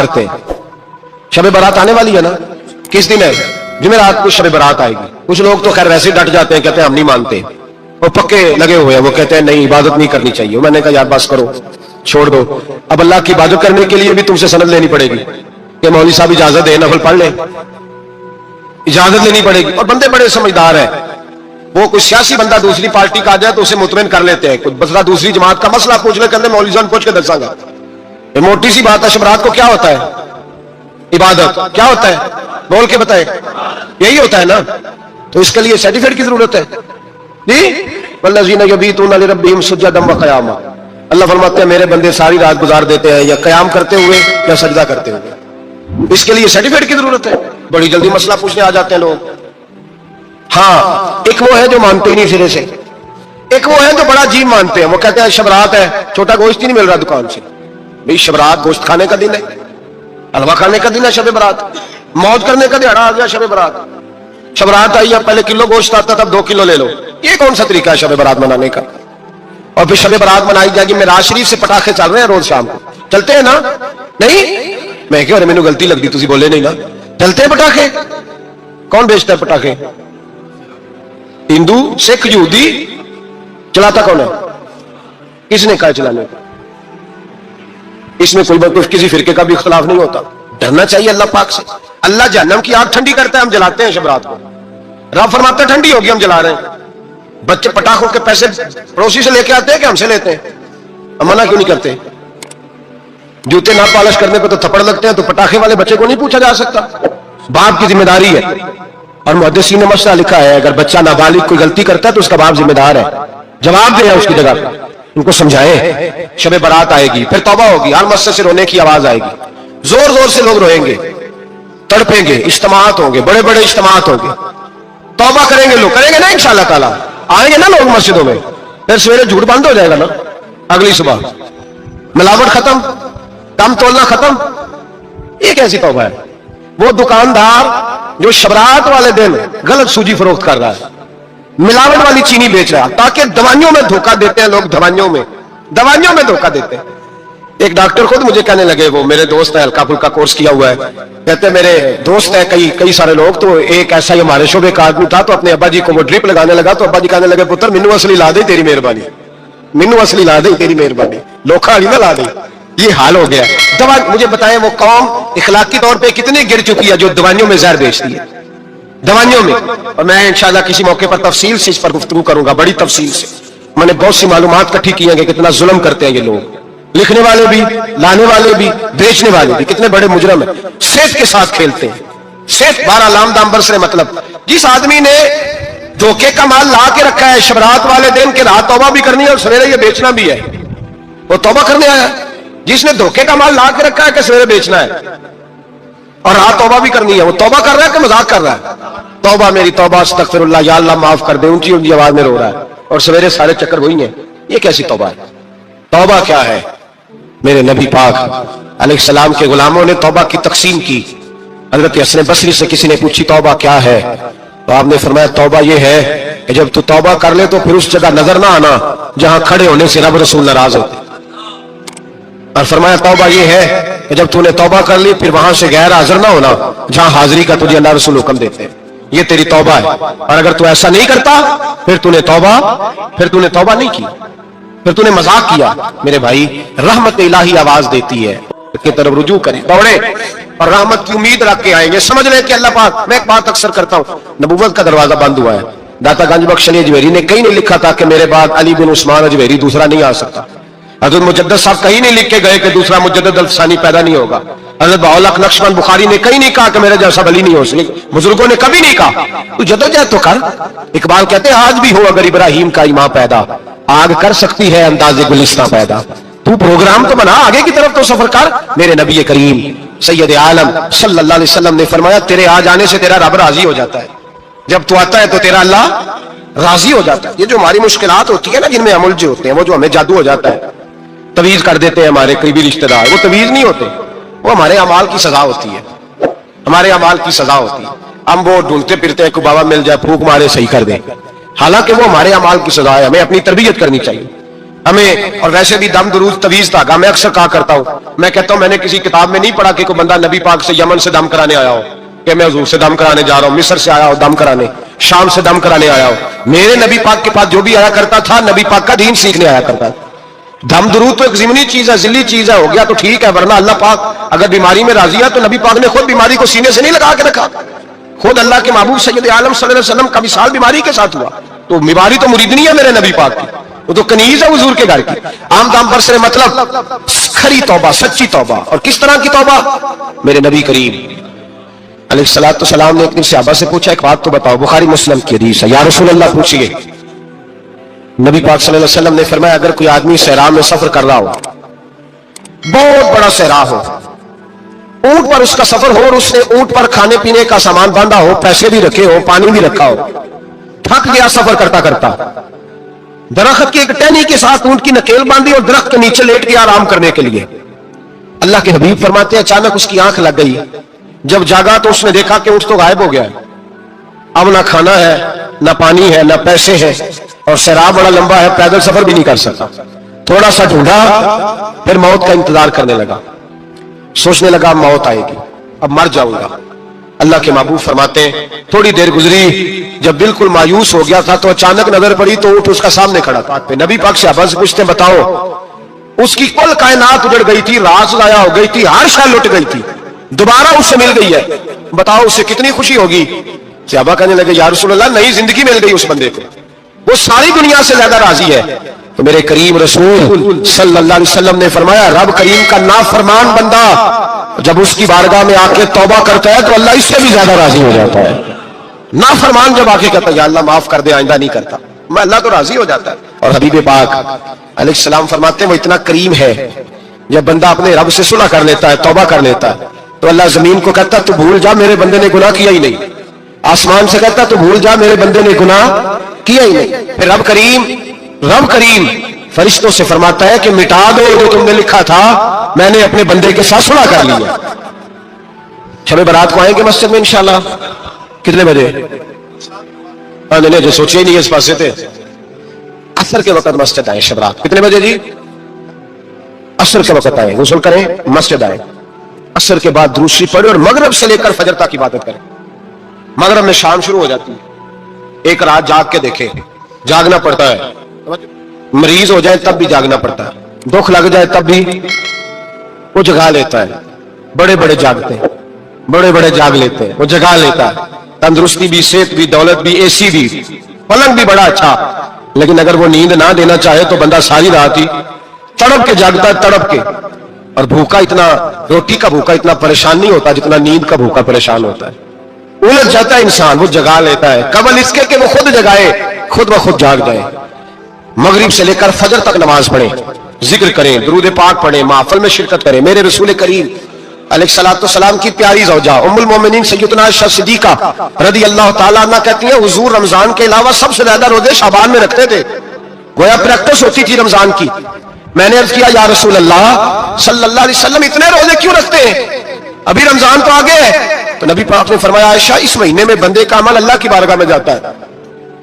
करते हैं। शब बारात आने वाली है ना, किस दिन है? जुमेरात को शब बारात आएगी। कुछ लोग तो खैर वैसे डट जाते हैं, कहते हैं हम नहीं मानते, वो पक्के लगे हुए हैं, वो कहते हैं नहीं इबादत नहीं करनी चाहिए। मैंने कहा यार बस करो, छोड़ दो। अब अल्लाह की इबादत करने के लिए भी तुमसे सनद लेनी पड़ेगी कि मौलवी साहब इजाजत दे, नफल पढ़ ले, इजाजत लेनी पड़ेगी। और बंदे बड़े समझदार है, वो कोई सियासी बंदा दूसरी पार्टी का आ जाए तो उसे मुतमिन कर लेते हैं। कुछ मसला दूसरी जमात का मसला पूछने के अंदर मौलवी साहब पूछ के दसागा। ये मोटी सी बात है। शब रात को क्या होता है? इबादत। क्या होता है? बोल के बताए। यही होता है ना, तो इसके लिए सर्टिफिकेट की जरूरत है जी। वल्लज़ीना यबीतूना लिरब्बिहिम सुज्जदन व क़ियामा। अल्लाह फरमाते हैं मेरे बंदे सारी रात गुजार देते हैं या क़याम करते हुए या सजदा करते हुए। इसके लिए सर्टिफिकेट की जरूरत है। बड़ी जल्दी मसला पूछने आ जाते हैं लोग। हाँ, एक वो है जो मानते ही नहीं सिरे से, एक वो है जो बड़ा अजीब मानते हैं। वो कहते हैं शब रात है, छोटा गोश्त ही नहीं मिल रहा दुकान से। भाई शब रात गोश्त खाने का दिन है, हलवा खाने का दिन है शब बारात, मौज करने का दिहाड़ा आ गया शब बारात। शब रात आई, पहले किलो गोश्त आता तब 2 किलो ले लो। ये कौन सा तरीका है शब बारात मनाने का? और फिर शब बारात मनाई जाएगी। मेराज शरीफ से पटाखे चल रहे हैं रोज शाम को, चलते हैं ना? नहीं, मैं क्या मैंने गलती लगती, तुझे बोले नहीं ना, चलते हैं पटाखे। कौन बेचता है पटाखे? हिंदू, सिख, यहूदी। चलाता कौन है? किसने कहा चलाने का? इसमें कोई किसी फिरके का भी इख्तिलाफ नहीं होता। डरना चाहिए अल्लाह पाक से। अल्लाह जहन्नम की आग ठंडी करता है, हम जलाते हैं शब रात को। रब फरमाता है ठंडी होगी, हम जला रहे हैं। बच्चे पटाखों के पैसे पड़ोसी से लेके आते हैं कि हमसे लेते हैं? हम मना क्यों नहीं करते? जूते ना पॉलिश करने पे तो थप्पड़ लगते हैं, तो पटाखे वाले बच्चे को नहीं पूछा जा सकता? बाप की जिम्मेदारी है। और मुहद्दिसीन ने मसला लिखा है, अगर बच्चा नाबालिग कोई गलती करता है तो उसका बाप जिम्मेदार है, जवाब दे उसकी जगह पर। उनको समझाए। शब बारात आएगी, फिर तौबा होगी, हर मस्जिद से रोने की आवाज आएगी, जोर जोर से लोग रोएंगे, तड़पेंगे, इज्तिमात होंगे, बड़े बड़े इज्तिमात होंगे, तौबा करेंगे लोग, करेंगे ना इंशाअल्लाह ताला, आएंगे ना लोग मस्जिदों में। फिर सवेरे झूठ बंद हो जाएगा ना, अगली सुबह मिलावट खत्म, कम तोलना खत्म। ये कैसी तौबा है? वो दुकानदार जो शबरात वाले दिन गलत सूजी फरोख्त कर रहा है, मिलावट वाली चीनी बेच रहा है, ताकि दवाइयों में धोखा देते हैं लोग, दवाइयों में धोखा देते हैं। एक डॉक्टर खुद मुझे कहने लगे, वो मेरे दोस्त है, हल्का फुल्का कोर्स किया हुआ है, कहते हैं मेरे दोस्त है कई सारे लोग, तो एक ऐसा ही हमारे शोबे का आदमी था, तो अपने अब्बा जी को वो ड्रिप लगाने लगा, तो अब्बा जी कहने लगे पुत्र मिन्नू असली ला दे तेरी मेहरबानी, मिन्नू असली ला दे तेरी मेहरबानी, लोखा ना ला दे। ये हाल हो गया। दवा मुझे बताएं वो कौम इखलाकी तौर पे कितनी गिर चुकी है जो दवाइयों में जहर बेचती है, दवाइयों में। और मैं इंशाल्लाह किसी मौके पर तफसील से इस पर गुफ्तगू करूंगा, बड़ी तफसील से। मैंने बहुत सी मालूमात इकट्ठी की हैं कि कितना जुल्म करते हैं ये लोग, लिखने वाले भी, लाने वाले भी, बेचने वाले भी, कितने बड़े मुजरम है, सेहत के साथ खेलते हैं। सेहत 12 लाम दाम बरसरे, मतलब जिस आदमी ने धोखे का माल ला के रखा है शबरात वाले दिन के रात तौबा भी करनी है और सवेरे ये बेचना भी है, वो तौबा करने आया। जिसने धोखे का माल ला के रखा है कि सवेरे बेचना है और रात तौबा भी करनी है, वो तौबा कर रहा है कि मजाक कर रहा है? तौबा मेरी तौबा, अस्तगफिरुल्लाह, या अल्लाह माफ कर दे, ऊंची ऊंची आवाज में रो रहा है, और सवेरे सारे चक्कर वही है। ये कैसी तौबा है? तौबा क्या है? मेरे नबी पाक अलैहिस्सलाम के गुलामों ने तौबा की तकसीम की। हजरत हसन बसरी से किसी ने पूछी तौबा क्या है, तो आपने फरमाया तौबा ये है कि जब तू तौबा कर ले तो फिर उस जगह नजर ना आना जहां खड़े होने से रब रसूल नाराज होते। और फरमाया तौबा ये है कि जब तूने तौबा कर ली फिर वहां से गैर हाजिर ना होना जहां हाजिरी का तुझे अल्लाह रसूल हुक्म देते हैं। ये तेरी तौबा है। और अगर तू ऐसा नहीं करता फिर तूने तौबा नहीं की, फिर तूने मजाक किया। मेरे भाई, रहमत इलाही आवाज देती है कि तरफ रुजू करें, दौड़े और रहमत की उम्मीद रख के आएंगे। समझ ले कि अल्लाह पाक, मैं एक बात अक्सर करता हूं, नबूवत का दरवाजा बंद हुआ है। दाता गंज बख्श अली अजमेरी ने कहीं नहीं लिखा था कि मेरे बाद अली बिन उस्मान अजमेरी दूसरा नहीं आ सकता। हजरत मुजद्दद साहब कहीं नहीं लिख के गए कि दूसरा मुजद्दद अल-सानी पैदा नहीं होगा। हजरत बाउलक नक्शबंद बुखारी ने कहीं नहीं कहा कि मेरे जैसा वली नहीं हो सके। बुजुर्गों ने कभी नहीं कहा तू जदोजहद तो कर। इकबाल कहते हैं आज भी हो अगर इब्राहिम का ईमान पैदा, आग कर सकती है अंदाज़े गुलिस्तां पैदा। तू प्रोग्राम तो बना, आगे की तरफ तो सफर कर। मेरे नबी करीम सैयद आलम सल्लल्लाहु अलैहि वसल्लम ने फरमाया तेरे आ जाने से तेरा रब राजी हो जाता है। जब तू आता है तो तेरा अल्लाह राजी हो जाता है। ये जो हमारी मुश्किलात होती है ना, जिनमें अमल जो होते हैं, वो जो हमें जादू हो जाता है, तवीज कर देते हैं हमारे करीबी रिश्तेदार, वो तवीज नहीं होते, वो हमारे अमाल की सजा होती है, हमारे अमाल की सजा होती है। हम वो ढूंढते फिरते हैं कि बाबा मिल जाए फूक मारे सही कर दे, हालांकि वो हमारे अमाल की सजा है। हमें अपनी तरबियत करनी चाहिए। ہمیں, اور ویسے بھی دم درود طویز دھاگا میں اکثر کہا کرتا ہوں, میں کہتا ہوں میں نے کسی کتاب میں نہیں پڑھا کہ کوئی بندہ نبی پاک سے یمن سے دم کرانے آیا ہو کہ میں حضور سے دم کرانے جا رہا ہوں, مصر سے آیا ہو دم کرانے, شام سے دم کرانے آیا ہو. میرے نبی پاک کے پاس جو بھی آیا کرتا تھا نبی پاک کا دین سیکھنے آیا کرتا تھا. دم درود تو ایک ضمنی چیز ہے, ذلی چیز ہے, ہو گیا تو ٹھیک ہے, ورنہ اللہ پاک اگر بیماری میں راضی ہے تو نبی پاک نے خود بیماری کو سینے سے نہیں لگا کے رکھا, خود اللہ کے محبوب سید عالم صلی اللہ علیہ وسلم کا وصال بیماری کے ساتھ ہوا. تو بیماری تو مریدنی ہے میرے نبی پاک کی, وہ تو کنیز ہے حضور کے گھر کی. عام دام پر سے مطلب کھری توبہ, سچی توبہ. اور کس طرح کی توبہ؟ میرے نبی کریم علیہ الصلوۃ والسلام نے اپنی صحابہ سے پوچھا ایک بات تو بتاؤ, بخاری مسلم کی حدیث ہے, یا رسول اللہ پوچھیے. نبی پاک صلی اللہ علیہ وسلم نے فرمایا اگر کوئی آدمی صحرا میں سفر کر رہا ہو, بہت بڑا صحرا ہو, اونٹ پر اس کا سفر ہو, اور اس نے اونٹ پر کھانے پینے کا سامان باندھا ہو, پیسے بھی رکھے ہو, پانی بھی رکھا ہو, تھک گیا سفر کرتا کرتا, درخت کی ایک ٹہنی کے ساتھ اونٹ کی نکیل باندھی اور درخت کے نیچے لیٹ گیا آرام کرنے کے لیے. اللہ کے حبیب فرماتے ہیں اچانک اس کی آنکھ لگ گئی. جب جاگا تو اس نے دیکھا کہ اونٹ تو غائب ہو گیا ہے, اب نہ کھانا ہے, نہ پانی ہے, نہ پیسے ہے, اور صحرا بڑا لمبا ہے, پیدل سفر بھی نہیں کر سکتا. تھوڑا سا ڈھونڈا, پھر موت کا انتظار کرنے لگا, سوچنے لگا موت آئے گی, اب مر جاؤں گا. اللہ کے محبوب فرماتے ہیں تھوڑی دیر گزری, جب بالکل مایوس ہو گیا تھا تو اچانک نظر پڑی تو اونٹ اس کا سامنے کھڑا تھا. نبی پاک صحابہ سے پوچھتے بتاؤ, اس کی کل کائنات اجڑ گئی تھی, راز ضائع ہو گئی تھی, ہر شے لٹ گئی تھی, دوبارہ اس سے مل گئی ہے, بتاؤ اسے کتنی خوشی ہوگی. صحابہ کہنے لگے یا رسول اللہ نئی زندگی مل گئی اس بندے کو, وہ ساری دنیا سے زیادہ راضی ہے. تو میرے کریم رسول صلی اللہ علیہ وسلم نے فرمایا رب کریم کا نافرمان بندہ جب اس کی بارگاہ میں آ کے توبہ کرتا ہے تو اللہ اس سے بھی زیادہ راضی ہو جاتا ہے. نافرمان جب آ کے کہتا ہے یا اللہ معاف کر دے آئندہ نہیں کرتا, میں اللہ تو راضی ہو جاتا ہے. اور حبیب پاک علیہ السلام فرماتے ہیں وہ اتنا کریم ہے, جب بندہ اپنے رب سے صلح کر لیتا ہے, توبہ کر لیتا ہے, تو اللہ زمین کو کہتا ہے تو بھول جا میرے بندے نے گناہ کیا ہی نہیں. آسمان سے کہتا ہے تو بھول جا میرے بندے نے گناہ کیا ہی نہیں. پھر رب کریم فرشتوں سے فرماتا ہے کہ مٹا دو جو تم نے لکھا تھا, میں نے اپنے بندے کے ساتھ صلح کر لیا. شب برات کو آئیں گے مسجد میں انشاءاللہ. کتنے بجے؟ نہیں جو سوچے ہی نہیں اس پاسے تھے. عصر کے وقت مسجد آئیں شب رات. کتنے بجے جی؟ عصر کے وقت آئیں, غسل کریں, مسجد آئیں, عصر کے بعد درود شریف پڑھیں اور مغرب سے لے کر فجر تک عبادت کریں. مغرب میں شام شروع ہو جاتی ہے, ایک رات جاگ کے دیکھیں, جاگنا پڑتا ہے. مریض ہو جائے تب بھی جاگنا پڑتا ہے, دکھ لگ جائے تب بھی وہ جگا لیتا ہے. بڑے بڑے جاگتے ہیں, بڑے بڑے جاگ لیتے ہیں, وہ جگا لیتا ہے. تندرستی بھی, صحت بھی, دولت بھی, اے سی بھی, پلنگ بھی بڑا اچھا, لیکن اگر وہ نیند نہ دینا چاہے تو بندہ ساری رات ہی تڑپ کے جاگتا ہے, تڑپ کے. اور بھوکا اتنا, روٹی کا بھوکا اتنا پریشان نہیں ہوتا جتنا نیند کا بھوکا پریشان ہوتا ہے. الجھ جاتا ہے انسان, وہ جگا لیتا ہے. قبل اس کے کہ وہ خود جگائے, خود بخود جاگ جائے. مغرب سے لے کر فجر تک نماز پڑھیں, ذکر کریں, درود پاک پڑھیں, محفل میں شرکت کریں. میرے رسول کریم علیہ الصلوۃ والسلام کی پیاری زوجہ ام المومنین سیدتنا عائشہ صدیقہ رضی اللہ تعالیٰ عنہ کہتی ہیں حضور رمضان کے علاوہ سب سے زیادہ روزے شعبان میں رکھتے تھے, گویا پریکٹس ہوتی تھی رمضان کی. میں نے عرض کیا یا رسول اللہ صلی اللہ علیہ وسلم اتنے روزے کیوں رکھتے ہیں, ابھی رمضان تو آگے ہے. تو نبی پاک نے فرمایا عائشہ اس مہینے میں بندے کا عمل اللہ کی بارگاہ میں جاتا ہے,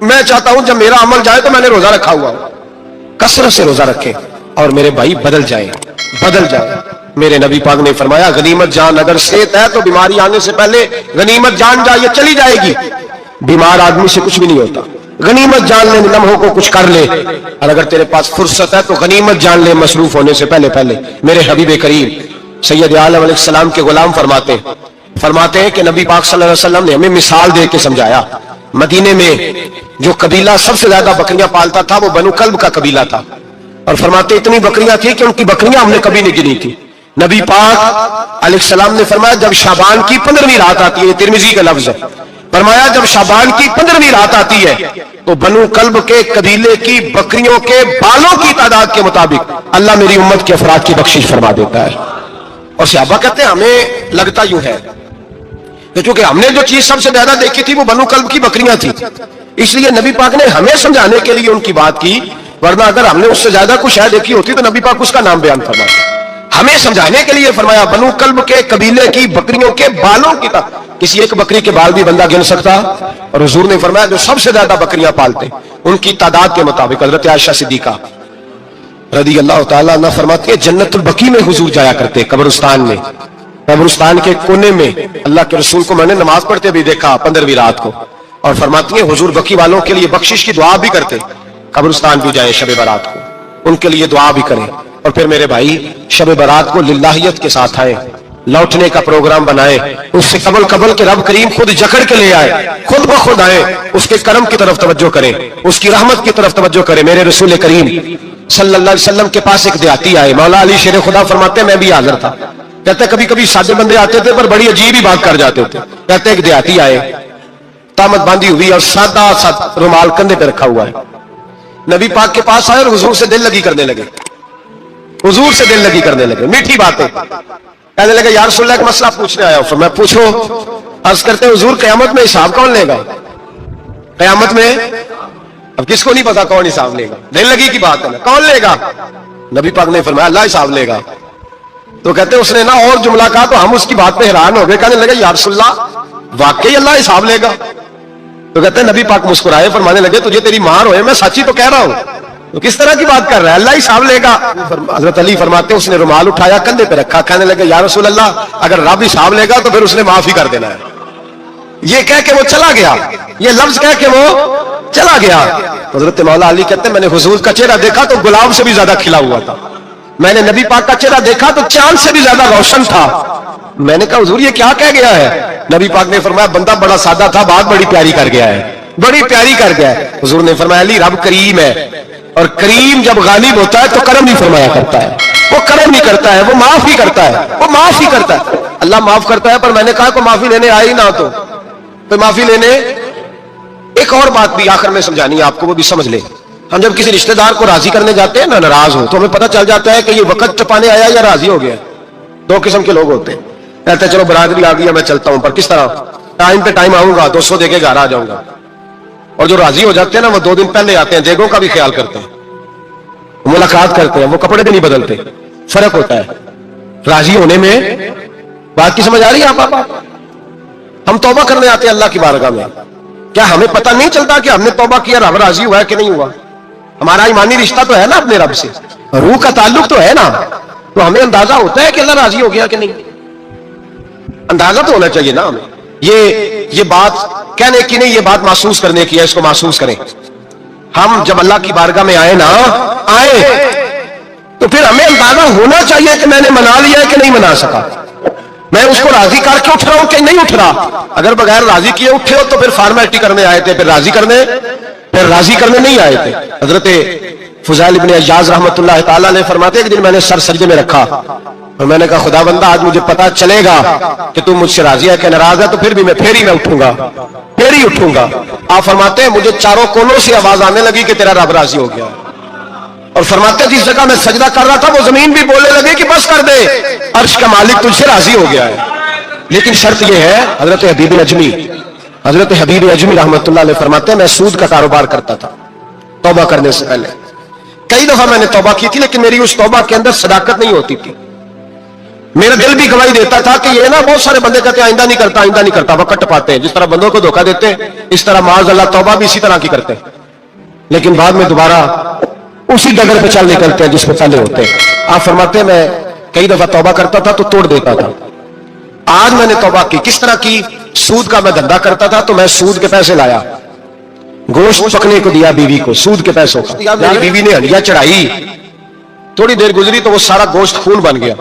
میں چاہتا ہوں جب میرا عمل جائے تو میں نے روزہ رکھا ہوا ہوں, کثرت سے روزہ رکھے اور میرے بھائی بدل جائے. میرے نبی پاک نے فرمایا غنیمت جان اگر صحت ہے تو بیماری آنے سے پہلے غنیمت جان جائے, چلی جائے گی. بیمار آدمی سے کچھ بھی نہیں ہوتا, غنیمت جان لے, لمحوں کو کچھ کر لے, اور اگر تیرے پاس فرصت ہے تو غنیمت جان لے مصروف ہونے سے پہلے. میرے حبیب کریم سید عالم علیہ السلام کے غلام فرماتے ہیں کہ نبی پاک صلی اللہ علیہ وسلم نے ہمیں مثال دے کے سمجھایا. مدینے میں جو قبیلہ سب سے زیادہ بکریاں پالتا تھا وہ بنو کلب کا قبیلہ تھا, اور فرماتے اتنی بکریاں تھیں کہ ان کی بکریاں ہم نے کبھی نہیں گنی تھی. نبی پاک علیہ السلام نے فرمایا جب شعبان کی 15ویں رات آتی ہے, ترمذی کا لفظ ہے, فرمایا جب شعبان کی 15ویں رات آتی ہے تو بنو کلب کے قبیلے کی بکریوں کے بالوں کی تعداد کے مطابق اللہ میری امت کے افراد کی بخشش فرما دیتا ہے. اور صحابہ کہتے ہیں ہمیں لگتا یوں ہے کہ چونکہ ہم نے جو چیز سب سے زیادہ دیکھی تھی وہ بنو کلب کی بکریاں تھی, اس لیے نبی پاک نے ہمیں سمجھانے کے لیے ان کی بات کی, ورنہ اگر ہم نے اس سے زیادہ کچھ شاید دیکھی ہوتی تو نبی پاک اس کا نام بیان فرمایا. ہمیں سمجھانے کے لیے فرمایا بنو کلب کے قبیلے کی بکریوں کے بالوں کی کسی ایک بکری کے بال بھی بندہ گن سکتا, اور حضور نے فرمایا جو سب سے زیادہ بکریاں پالتے ان کی تعداد کے مطابق حضرت عائشہ صدیقہ रदी अल्लाह ताला अन्हा फरमाती है जन्नतुल बकी में हुजूर जाया करते, कब्रिस्तान में, कब्रिस्तान के कोने में अल्लाह के रसूल को मैंने नमाज पढ़ते भी देखा 15वीं रात को, और फरमाती है हुजूर बकी वालों के लिए बख्शिश की दुआ भी करते, कब्रिस्तान भी जाए शब बारात को उनके लिए दुआ भी करें, और फिर मेरे भाई शब बारात को लिल्लाहियत के साथ आए, लौटने का प्रोग्राम बनाए, उससे कबल कबल के रब करीम खुद जकड़ के ले आए, खुद ब खुद आए, उसके करम की तरफ तवज्जो करें, उसकी रहमत की तरफ तवज्जो करें। मेरे रसूल करीम सल्लल्लाहु अलैहि वसल्लम के पास एक देहाती आए, मौला अली शेर खुदा फरमाते मैं भी हाजिर था, कहते कभी कभी सादे बंदे आते थे पर बड़ी अजीब ही बात कर जाते थे। कहते एक देहाती आए, तामत बांधी हुई और सादा सा रुमाल कंधे पे रखा हुआ है, नबी पाक के पास आए और हुजूर से दिल लगी करने लगे, हुजूर से दिल लगी करने लगे, मीठी बातें कहने लगे। यार रसूलल्लाह का मसला पूछने आया हूं। मैं पूछो। अर्ज करते हुजूर क़यामत में हिसाब कौन लेगा? क़यामत में अब किसको नहीं पता कौन हिसाब लेगा, दिल लगी की बात है ना, कौन लेगा? नबी पाक ने फरमाया अल्लाह हिसाब लेगा। तो कहते उसने ना और जुमला कहा तो हम उसकी बात पे हैरान हो गए, कहने लगे या रसूलल्लाह वाकई अल्लाह हिसाब लेगा? तो कहते नबी पाक मुस्कुराए, फरमाने लगे तुझे तेरी मार होए मैं सच्ची तो कह रहा हूं, तो किस तरह की बात कर रहा है, अल्लाह हिसाब लेगा? हजरत अली फरमाते उसने रुमाल उठाया कंधे पे रखा, कहने लगे या रसूल अल्लाह अगर रब हिसाब लेगा तो फिर उसने माफ ही कर देना है। ये कह के वो चला गया, ये लफ्ज कह के वो चला गया। हजरत मौला अली कहते मैंने हुजूर का चेहरा देखा तो गुलाब से भी ज्यादा खिला हुआ था, मैंने नबी पाक का चेहरा देखा तो चांद से भी ज्यादा रोशन था। मैंने कहा हुजूर ये क्या कह गया है? नबी पाक ने फरमाया बंदा बड़ा सादा था, बात बड़ी प्यारी कर गया है, बड़ी प्यारी कर गया है। हुजूर ने फरमाया अली रब करीम है, और करीम जब गालिब होता है तो करम नहीं फरमाया करता है, वो करम नहीं करता है, वो माफ ही करता है, वो माफ ही करता है। अल्लाह माफ करता है, पर मैंने कहा को माफी लेने आए ही ना तो माफी लेने। एक और बात भी आखिर में समझानी है आपको, वो भी समझ ले। हम जब किसी रिश्तेदार को राजी करने जाते हैं ना, नाराज हो, तो हमें पता चल जाता है कि ये वक्त टपाने आया या राजी हो गया। दो किस्म के लोग होते हैं, कहते हैं चलो बरादरी आ गई मैं चलता हूं, पर किस तरह? टाइम पे टाइम आऊंगा, 200 देके घर आ जाऊंगा। और जो राजी हो जाते हैं ना वो 2 दिन पहले आते हैं, देगों का भी ख्याल करते हैं, मुलाकात करते हैं, वो कपड़े भी नहीं बदलते। फर्क होता है राजी होने में। बात की समझ आ रही है आप? हम तौबा करने आते हैं अल्लाह की बारगाह में, क्या हमें पता नहीं चलता कि हमने तौबा किया, रब राजी हुआ है कि नहीं हुआ? हमारा ईमानी रिश्ता तो है ना अपने रब से, रूह का ताल्लुक तो है ना, तो हमें अंदाजा होता है कि अल्लाह राजी हो गया कि नहीं। अंदाजा तो होना चाहिए ना हमें। ये बात कहने की नहीं, ये बात महसूस करने की है, इसको महसूस करें। हम जब अल्लाह की बारगाह में आए तो फिर हमें अंदाजा होना चाहिए कि मैंने मना लिया है कि नहीं मना सका, मैं उसको राजी करके उठ रहा हूं कि नहीं उठ रहा। अगर बगैर राजी किए उठे हो तो फिर फॉर्मेलिटी करने आए थे, फिर राजी करने नहीं आए थे। हजरत फुज़ैल इब्न अय्याज़ रहमतुल्लाह ताला ने फरमाते एक दिन मैंने सर सजदे में रखा और मैंने कहा खुदा बंदा आज मुझे पता चलेगा कि तू मुझसे राजी है कि नाराज है, तो फिर भी मैं फिर ही उठूंगा। आप फरमाते हैं मुझे चारों कोनों से आवाज आने लगी कि तेरा रब राजी हो गया, और फरमाते जिस जगह मैं सजदा कर रहा था वो जमीन भी बोलने लगे कि बस कर दे, अर्श का मालिक तुझसे राजी हो गया है। लेकिन शर्त यह है, हजरत हबीब अजमी रहमतुल्लाह अलैह फरमाते हैं मैं सूद का कारोबार करता था तौबा करने से पहले। कई दफा मैंने तौबा की थी, लेकिन मेरी उस तौबा के अंदर सदाकत नहीं होती थी। मेरा दिल भी गवाही देता था कि ये ना बहुत सारे बंदे कहते हैं आइंदा नहीं करता, वक्त टपाते हैं, जिस तरह बंदों को धोखा देते हैं इस तरह माज़ अल्लाह तौबा भी इसी तरह की करते हैं, लेकिन बाद में दोबारा उसी डगर पे चल निकलते हैं जिस पे पहले होते हैं। आप फरमाते हैं मैं कई दफा तौबा करता था तो तोड़ देता था। आज मैंने तौबा की, किस तरह की? सूद का मैं धंधा करता था तो मैं सूद के पैसे लाया, गोश्त पकने को दिया बीवी को, सूद के पैसों का। मेरी बीवी ने हंडिया चढ़ाई, थोड़ी देर गुजरी तो वो सारा गोश्त खून बन गया।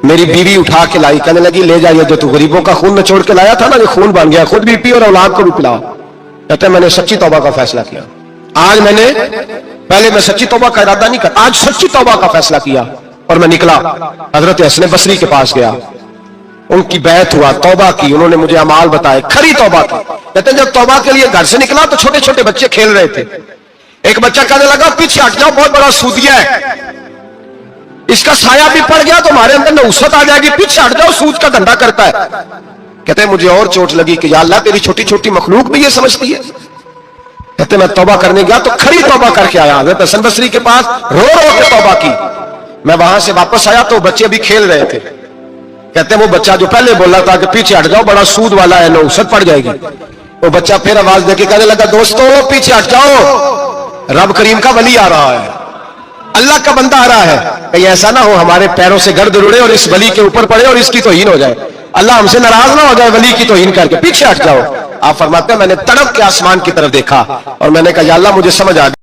मेरी बीवी उठा के लाई, कहने लगी ले जाइए जो तू गरीबों का खून निचोड़ के लाया था ना, ये खून बन गया, खुद भी पी और औलाद को भी पिलाओ। कहते मैंने सच्ची तौबा का फैसला किया। आज पहले मैं सच्ची तौबा का इरादा नहीं कर, आज सच्ची तौबा का फैसला किया और मैं निकला हजरत हसन बसरी के पास गया, उनकी बैत हुआ, तौबा की, उन्होंने मुझे अमाल बताए, खरी तौबा की। कहते जब तौबा के लिए घर से निकला तो छोटे छोटे बच्चे खेल रहे थे। एक बच्चा कहने लगा पीछे हट जाओ, बहुत बड़ा सूदिया है, इसका साया भी पड़ गया तो हमारे अंदर नहुसत आ जाएगी, पीछे हट जाओ, सूद का धंधा करता है। कहते मुझे और चोट लगी कि या अल्लाह तेरी छोटी छोटी मखलूक भी ये समझती है। कहते मैं तौबा करने गया तो खरी तौबा करके आया, हज़रत हसन बसरी के पास रो के तौबा की। मैं वहां से वापस आया तो बच्चे अभी खेल रहे थे। कहते वो बच्चा जो पहले बोला था कि पीछे हट जाओ बड़ा सूद वाला है, नहुसत पड़ जाएगी, वो बच्चा फिर आवाज देके कहने लगा दोस्तों पीछे हट जाओ, रब करीम का वली आ रहा है, اللہ کا بندہ آ رہا ہے، کہیں ایسا نہ ہو ہمارے پیروں سے گرد اڑے اور اس ولی کے اوپر پڑے اور اس کی توہین ہو جائے، اللہ ہم سے ناراض نہ ہو جائے ولی کی توہین کر کے، پیچھے ہٹ جاؤ۔ آپ فرماتے ہیں میں نے تڑپ کے آسمان کی طرف دیکھا اور میں نے کہا یا اللہ مجھے سمجھ آ گیا